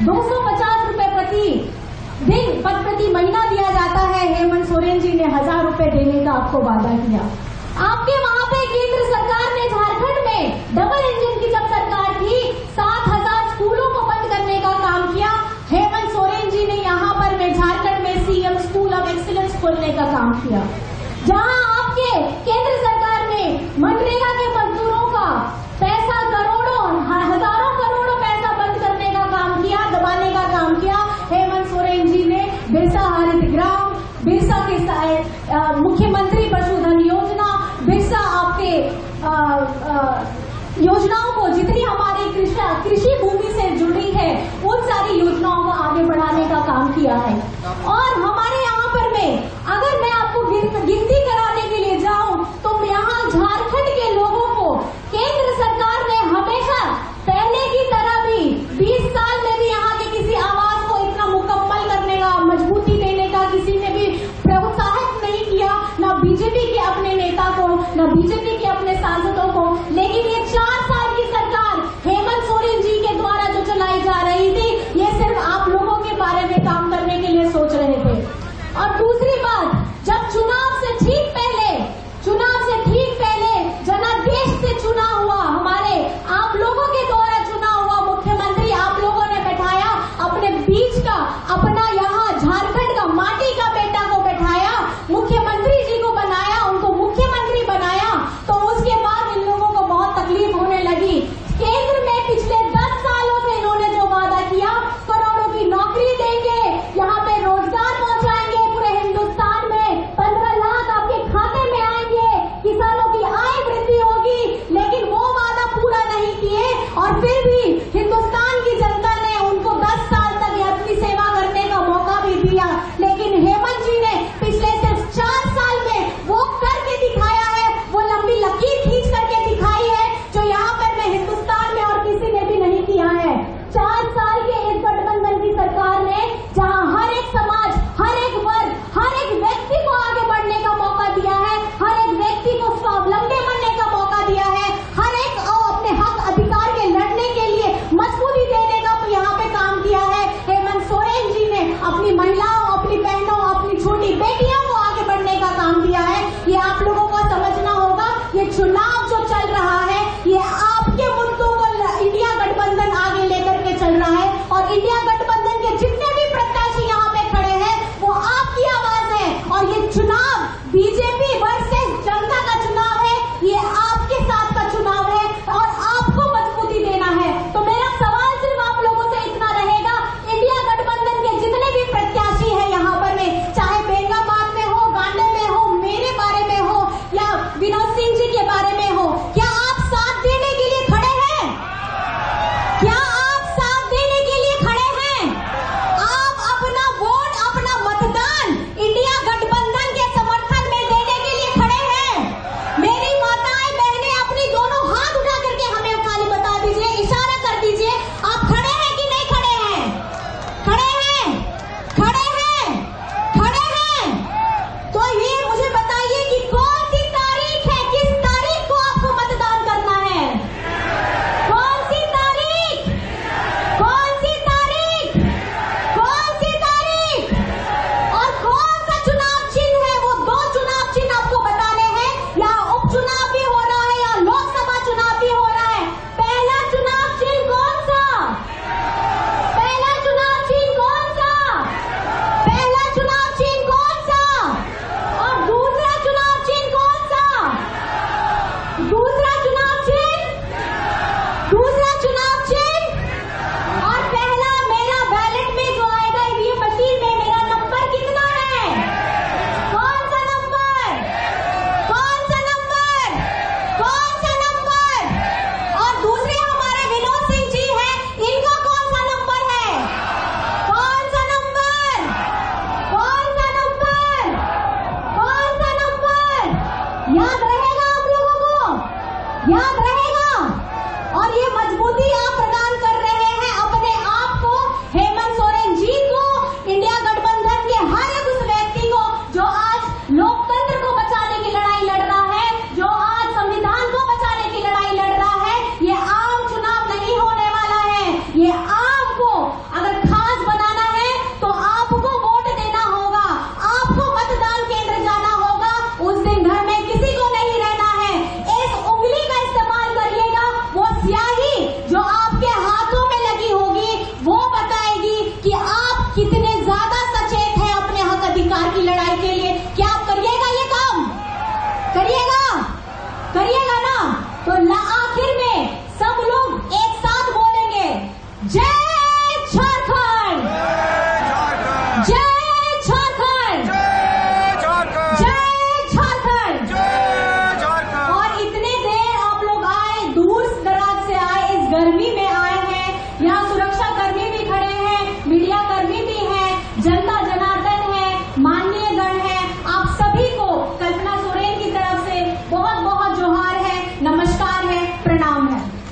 250 रुपए प्रति महीना दिया जाता है। हेमंत सोरेन जी ने 1000 रुपए देने का आपको वादा किया। आपके वहां पे केंद्र सरकार ने झारखंड में डबल इंजन की जब सरकार थी 7000 स्कूलों को बंद करने का काम किया। हेमंत सोरेन जी ने यहाँ पर में झारखंड में सीएम स्कूल ऑफ एक्सीलेंस खोलने का काम किया। जहां आपके केंद्र सरकार ने मनरेगा के मजदूरों का पैसा करोड़ों हजारों करोड़ों पैसा बंद करने का काम किया, दबाने का काम किया। हेमंत सोरेन जी ने बिरसा हरित ग्राम, बिरसा के मुख्यमंत्री पशुधन योजना, बिरसा आपके योजनाओं को जितनी हमारी कृषि भूमि से जुड़ी है उन सारी योजनाओं को आगे बढ़ाने का काम किया है। और हमारे यहाँ पर में अगर मैं आपको गिनती कराने के लिए जाऊं तो यहाँ झारखंड के लोगों को केंद्र सरकार ने हमेशा पहले की तरह भी 20 साल में भी यहाँ के किसी आवास को इतना मुकम्मल करने का, मजबूती देने का किसी ने भी प्रोत्साहित नहीं किया, न बीजेपी के अपने नेता को, न बीजेपी के अपने सांसदों को। लेकिन ये 4 साल की सरकार हेमंत सोरेन जी के द्वारा जो चलाई जा रही थी, ये सिर्फ आप लोगों के बारे में काम करने के लिए सोच रहे थे। और दूसरी बात, जब चुनाव से ठीक पहले जनादेश से चुना हुआ, हमारे आप लोगों के द्वारा चुना हुआ मुख्यमंत्री आप लोगों ने बैठाया, अपने बीच का अपना यहाँ झारखंड का माटी का बेटा को बैठाया, मुख्यमंत्री जी को बनाया, उनको मुख्यमंत्री बनाया। तो उसके बाद इन लोगों को बहुत तकलीफ होने लगी। केंद्र में पिछले 10 सालों से इन्होंने जो वादा किया, करोड़ों की नौकरी देंगे, यहाँ पे रोजगार पहुंचाएंगे पूरे हिंदुस्तान में, 15 लाख आपके खाते में आएंगे, किसानों की आय वृद्धि होगी, लेकिन वो वादा पूरा नहीं किए। और फिर भी हिंदुस्तान की जनता ने उनको 10 साल तक अपनी सेवा करने का मौका भी दिया। लेकिन हेमंत जी ने पिछले सिर्फ 4 साल में वो करके दिखाया है, वो लंबी लकीर खींच करके दिखाई है जो यहाँ पर में हिंदुस्तान में और किसी ने भी नहीं किया है। 4 साल के इस गठबंधन की सरकार ने जहाँ हर एक समाज, हर एक वर्ग, हर एक व्यक्ति को आगे बढ़ने का मौका दिया है, हर एक व्यक्ति को स्वावलंबी बनने का मौका दिया है, हर एक अपने हक अधिकार के लड़ने के लिए मजबूती देने का यहाँ पे काम किया है। हेमंत सोरेन जी ने अपनी महिलाओं, अपनी बहनों, अपनी छोटी बेटियों को आगे बढ़ने का काम किया है। ये आप लोगों को समझना होगा। ये चुनाव जो चल रहा है, ये आपके मुद्दों को इंडिया गठबंधन आगे लेकर के चल रहा है। और इंडिया गठबंधन के जितने भी प्रत्याशी यहाँ पे खड़े हैं वो आपकी आवाज है। और ये चुनाव बीजेपी वर्सेस जनता का चुनाव है, ये आपके साथ का चुनाव है और आपको मजबूती देना है। तो मेरा सवाल सिर्फ आप लोगों से इतना रहेगा, इंडिया गठबंधन के जितने भी प्रत्याशी है यहाँ पर में, चाहे बेंगाबाद में हो, गांडे में हो, मेरे बारे में हो या विनोद सिंह जी के बारे में हो, क्या आप साथ देने के लिए खड़े हैं? क्या आप साथ देने के लिए खड़े हैं? आप अपना वोट, अपना मतदान इंडिया गठबंधन के समर्थन में देने के लिए खड़े हैं? मेरी माताएं बहनें अपनी दोनों हाथ उठा करके हमें खाली बता दीजिए, इशारा कर दीजिए, आप खड़े हैं कि नहीं खड़े हैं? खड़े हैं? खड़े हैं? खड़े हैं? तो ये मुझे बताइए कि कौन सी तारीख है, किस तारीख को आपको मतदान करना है? कौन सी तारीख? कौन सी तारीख? कौन सी तारीख? और कौन सा चुनाव चिन्ह है? वो 2 चुनाव चिन्ह आपको बताने हैं। यहाँ उपचुनाव भी हो रहा है, यहाँ लोकसभा चुनाव भी हो रहा है। पहला चुनाव चिन्ह कौन सा? पहला चुनाव चिन्ह कौन सा? पहला चुनाव चिन्ह कौन सा? और दूसरा चुनाव चिन्ह कौन सा? दूसरा चुनाव चिन्ह? दूसरा चुनाव चिन्ह? और पहला मेरा बैलेट में जो आएगा ये मशीन में मेरा नंबर कितना है? कौन सा नंबर? कौन सा नंबर? कौन सा नंबर? और दूसरे हमारे विनोद सिंह जी हैं, इनका कौन सा नंबर है? कौन सा नंबर? कौन सा नंबर? कौन सा नंबर? याद रहेगा आप लोगों को? याद रहेगा? और ये मजबूती आप प्रदान कर रहे हैं अपने आप को, हेमंत सोरेन जी को, इंडिया गठबंधन के हर एक उस व्यक्ति को जो आज लोकतंत्र को बचाने की लड़ाई लड़ रहा है, जो आज संविधान को बचाने की लड़ाई लड़ रहा है। ये आम चुनाव नहीं होने वाला है। ये आपको अगर नाम है।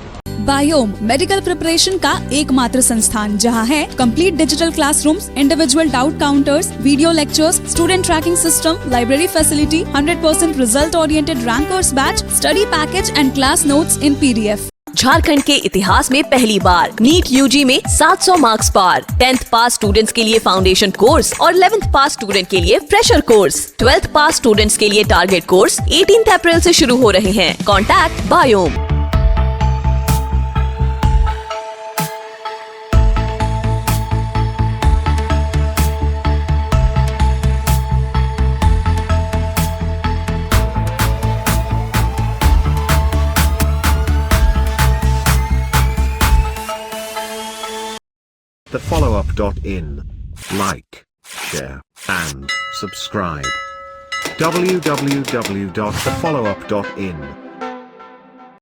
बायोम मेडिकल प्रिपरेशन का एकमात्र संस्थान जहां है complete digital classrooms, individual doubt counters, video lectures, student tracking system, library facility, 100% result oriented rankers batch, study package and class notes in PDF। Jharkhand के इतिहास में पहली बार नीट यूजी में 700 मार्क्स पार। 10th पास स्टूडेंट्स के लिए फाउंडेशन कोर्स और 11th पास student के लिए फ्रेशर कोर्स। 12th पास स्टूडेंट्स के लिए टारगेट कोर्स 18 अप्रैल से शुरू हो रहे हैं। Contact biome. thefollowup.in. Like, share, and subscribe. www.thefollowup.in